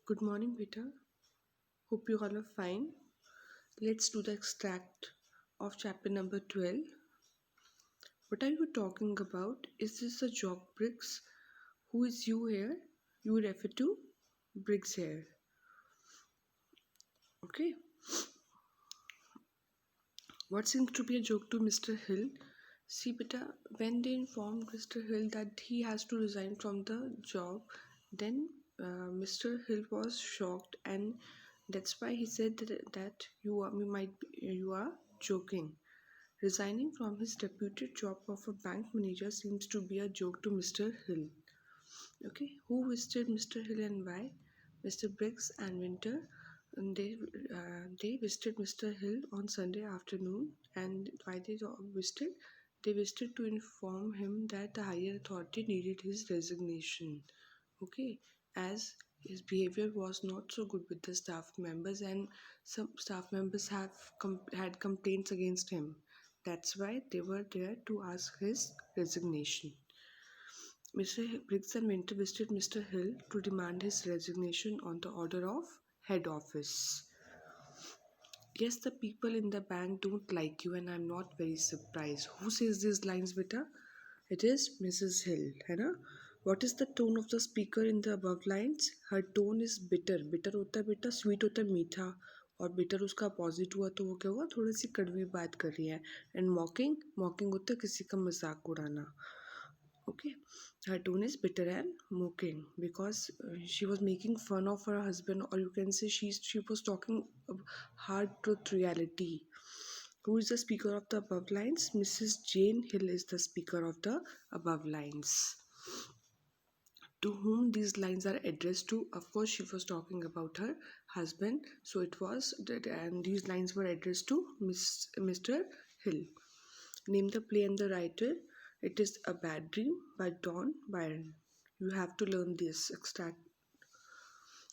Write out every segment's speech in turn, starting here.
Good morning, Peter. Hope you all are fine. Let's do the extract of chapter number 12. What are you talking about? Is this a job, Briggs? Who is you here? You refer to Briggs here. Okay. What seems to be a joke to Mr. Hill? See, Peter, when they informed Mr. Hill that he has to resign from the job, then Mr. Hill was shocked, and that's why he said that you are joking. Resigning from his reputed job of a bank manager seems to be a joke to Mr. Hill. Okay, who visited Mr. Hill and why? Mr. Briggs and Winter. And they visited Mr. Hill on Sunday afternoon, and why they visited? They visited to inform him that the higher authority needed his resignation. Okay, as his behavior was not so good with the staff members, and some staff members had complaints against him. That's why they were there to ask his resignation. Mr. Briggs and Winter visited Mr. Hill to demand his resignation on the order of head office. Yes, the people in the bank don't like you, and I'm not very surprised. Who says these lines, beta? It is Mrs. Hill, है ना? What is the tone of the speaker in the above lines? Her tone is bitter. Bitter होता है बेटा, sweet होता है मीठा, और bitter उसका opposite हुआ तो वो क्या हुआ? थोड़ी सी कड़वी बात कर रही है. And mocking, mocking होता है किसी का मजाक उड़ाना. Okay, her tone is bitter and mocking because she was making fun of her husband, or you can say she was talking hard truth reality. Who is the speaker of the above lines? Mrs. Jane Hill is the speaker of the above lines. To whom these lines are addressed to? Of course, she was talking about her husband, so it was that, and these lines were addressed to Mr. Hill. Name the play and the writer. It is A Bad Dream by Don Byron. You have to learn this extract.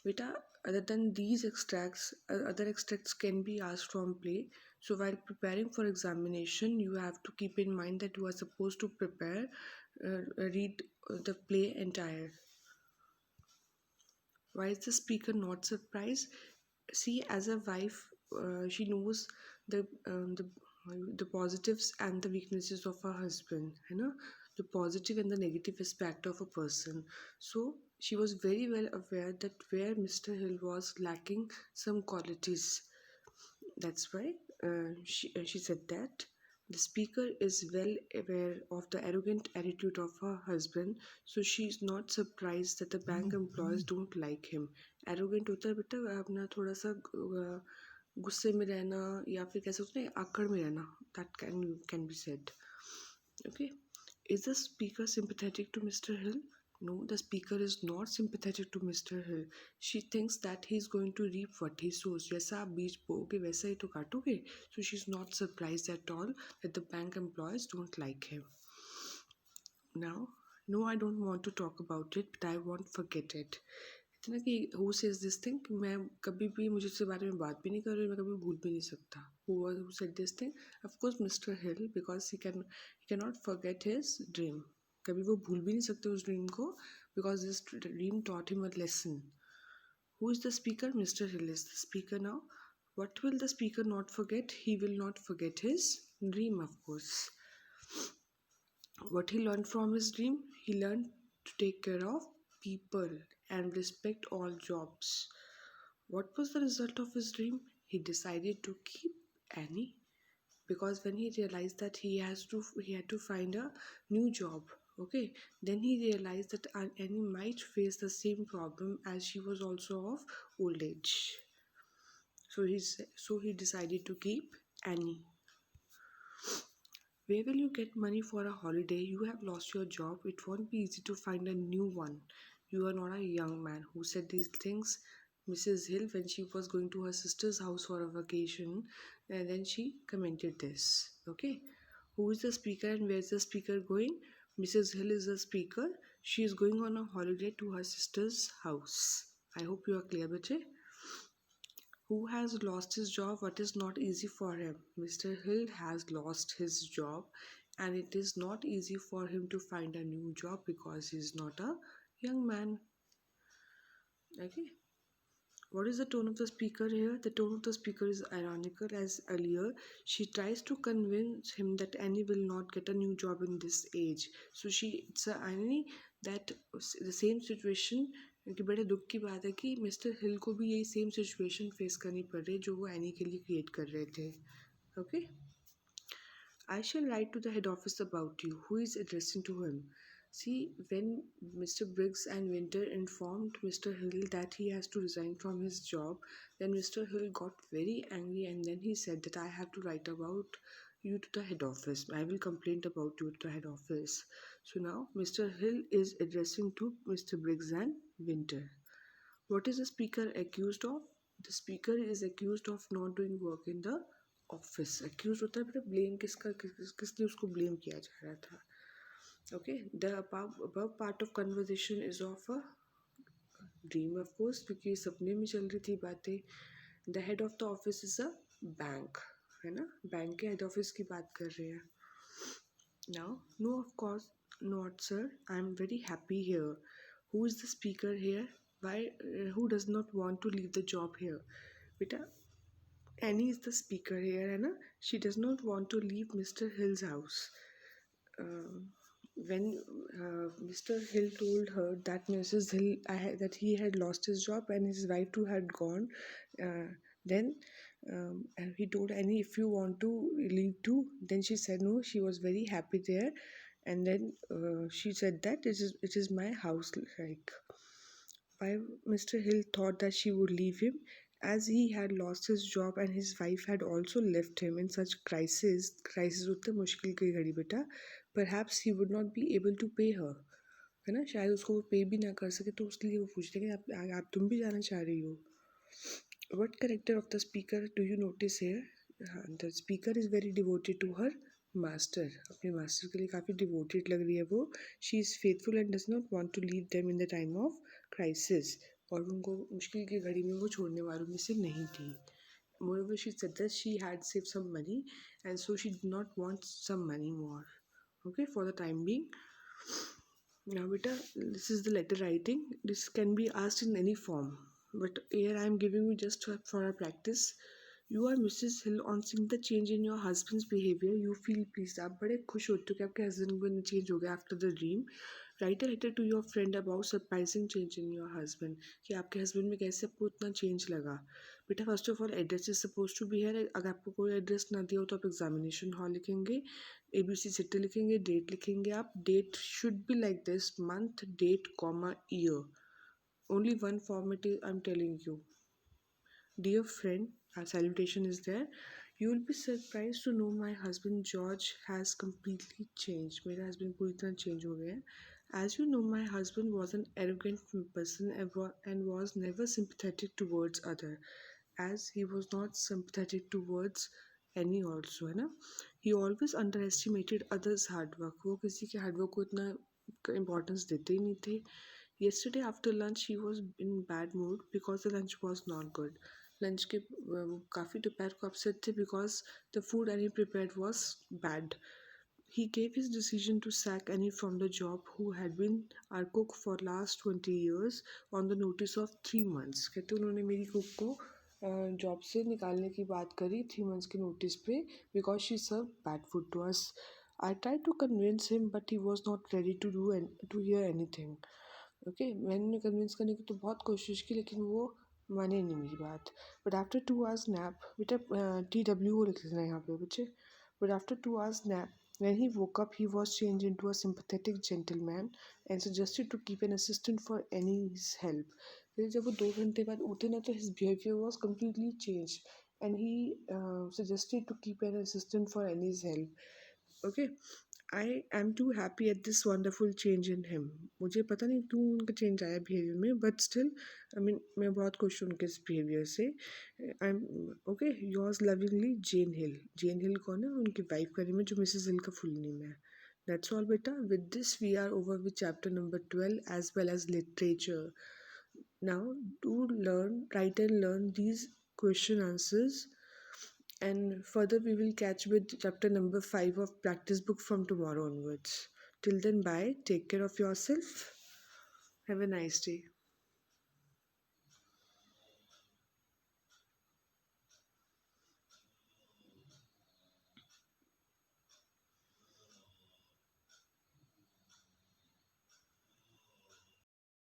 Beta, other than these extracts, other extracts can be asked from play. So while preparing for examination, you have to keep in mind that you are supposed to read the play entire. Why is the speaker not surprised? See, as a wife, she knows the um, the the positives and the weaknesses of her husband, the positive and the negative aspect of a person. So she was very well aware that where Mr. Hill was lacking some qualities. That's why she said that the speaker is well aware of the arrogant attitude of her husband, so she is not surprised that the bank employees don't like him. Arrogant होता है बेटा अपना थोड़ा सा गुस्से में रहना, या फिर कैसे होता है आकड़ में रहना. That can be said. Okay, is the speaker sympathetic to Mr. Hill? No, the speaker is not sympathetic to Mr. Hill. She thinks that he is going to reap what he sows. जैसा आप बीज बोओगे वैसा ही तो काटोगे. So she's not surprised at all that the bank employees don't like him. Now, no, I don't want to talk about it, but I won't forget it. इतना कि who says this thing कि मैं कभी भी मुझे इसके बारे में बात भी नहीं कर रही, मैं कभी भूल भी नहीं सकता. Who said this thing? Of course, Mr. Hill, because he cannot forget his dream. कभी वो भूल भी नहीं सकते उस ड्रीम को, because this dream taught him a lesson. Who is the speaker? Mr. Hill is the speaker now. What will the speaker not forget? He will not forget his dream, of course. What he learned from his dream? He learned to take care of people and respect all jobs. What was the result of his dream? He decided to keep Annie, because when he realized that he had to find a new job. Okay, then he realized that Annie might face the same problem as she was also of old age. So he decided to keep Annie. Where will you get money for a holiday? You have lost your job. It won't be easy to find a new one. You are not a young man. Who said these things? Mrs. Hill, when she was going to her sister's house for a vacation, and then she commented this. Okay, who is the speaker and where is the speaker going? Mrs. Hill is the speaker. She is going on a holiday to her sister's house. I hope you are clear, bache. Who has lost his job? What is not easy for him? Mr. Hill has lost his job, and it is not easy for him to find a new job because he is not a young man. Okay. What is the tone of the speaker here? The tone of the speaker is ironical, as earlier she tries to convince him that Annie will not get a new job in this age. So it's a irony that the same situation, कि बड़े दुख की बात है कि mister हिल को भी यही सेम सिचुएशन फेस करनी पड़ रही है जो वो एनी के लिए क्रिएट कर रहे थे. Okay. I shall write to the head office about you. Who is addressing to him? See, when Mr. Briggs and Winter informed Mr. Hill that he has to resign from his job, then Mr. Hill got very angry and then he said that I have to write about you to the head office. I will complain about you to the head office. So now Mr. Hill is addressing to Mr. Briggs and Winter. What is the speaker accused of? The speaker is accused of not doing work in the office. Accuse होता है बेटा blame किस लिए उसको blame किया जा रहा था. Okay. The above part of conversation is of a dream of course, क्योंकि सपने में चल रही थी बातें. The head of the office is a bank, है ना. बैंक के हेड ऑफिस की बात कर रहे हैं. Now no of course not sir, I am very happy here. Who is the speaker here? Why who does not want to leave the job here? बेटा Annie is the speaker here, है ना. She does not want to leave Mr. Hill's house. When Mr. Hill told her that Mrs. Hill that he had lost his job and his wife too had gone, then and he told Annie, if you want to leave too, then she said no. She was very happy there, and then she said that it is my house. Like, why Mr. Hill thought that she would leave him, as he had lost his job and his wife had also left him in such crisis उतने मुश्किल की घड़ी बेटा. Perhaps he would not be able to pay her, है ना. शायद उसको वो पे भी ना कर सके, तो उसके लिए वो पूछ रहे कि आप तुम भी जाना चाह रही हो. What character of the speaker do you notice here? The speaker is very devoted to her master. अपने मास्टर के लिए काफ़ी डिवोटेड लग रही है वो. She is faithful and does not want to leave them in the time of crisis. और उनको मुश्किल की घड़ी में वो छोड़ने वालों में से नहीं थी. Moreover, she said that she had saved some money and so she did not want some money more. Okay, for the time being. Now beta, this is the letter writing. This can be asked in any form, but here I am giving you just for a practice. You are Mrs. Hill. On seeing the change in your husband's behavior, you feel pleased. आप बड़े खुश होते हो कि आपके husband में change हो गया after the dream. Write a letter to your friend about surprising change in your husband. कि आपके husband में कैसे आपको इतना change लगा. बेटा first of all address is suppose to be here. अगर आपको कोई एड्रेस ना दिया हो तो आप एग्जामिनेशन हॉल लिखेंगे, ABC सिटी लिखेंगे, डेट लिखेंगे. आप date should be like this, month, date, comma, year. Only one format is I'm telling you. Dear friend, our salutation is there. You will be surprised to know my husband George has completely changed. मेरा husband पूरी तरह change हो गया है. As you know, my husband was an arrogant person and was never sympathetic towards other, as he was not sympathetic towards any also, है ना. He always underestimated others' hard work. वो किसी के hard work को इतना importance देते ही नहीं थे. Yesterday after lunch he was in bad mood because the lunch was not good. Lunch के काफ़ी दोपहर को अपसेट थे because the food Annie prepared was bad. He gave his decision to sack Annie from the job, who had been our cook for last 20 years, on the notice of 3 months. कहते उन्होंने मेरी cook को job से निकालने की बात करी 3 months के नोटिस पे, because she served bad food to us. I tried to convince him, but he was not ready to hear anything. Okay, मैंने कन्विंस करने की तो बहुत कोशिश की लेकिन वो माने नहीं मेरी बात. बट आफ्टर 2 hours nap, बेटा TWO लिख देना यहाँ पे बच्चे. But after 2 hours nap, when he woke up, he was changed into a sympathetic gentleman and suggested to keep an assistant for Annie's help. फिर जब वो 2 घंटे बाद उठे ना, तो his behavior was completely changed and he suggested to keep an assistant for Annie's help. Okay, I am too happy at this wonderful change in him. मुझे पता नहीं क्यों उनका चेंज आया बिहेवियर में, बट स्टिल आई मीन मैं बहुत खुश हूँ उनके इस बिहेवियर से. I am okay. Yours lovingly Jane Hill. Jane Hill कौन है? उनकी वाइफ का नेम है, जो मिसेस हिल का फुल नेम है. That's all beta. With this we are over with chapter number 12 as well as literature. Now do write and learn these question answers, and further we will catch with chapter number 5 of practice book from tomorrow onwards. Till then, bye. Take care of yourself. Have a nice day.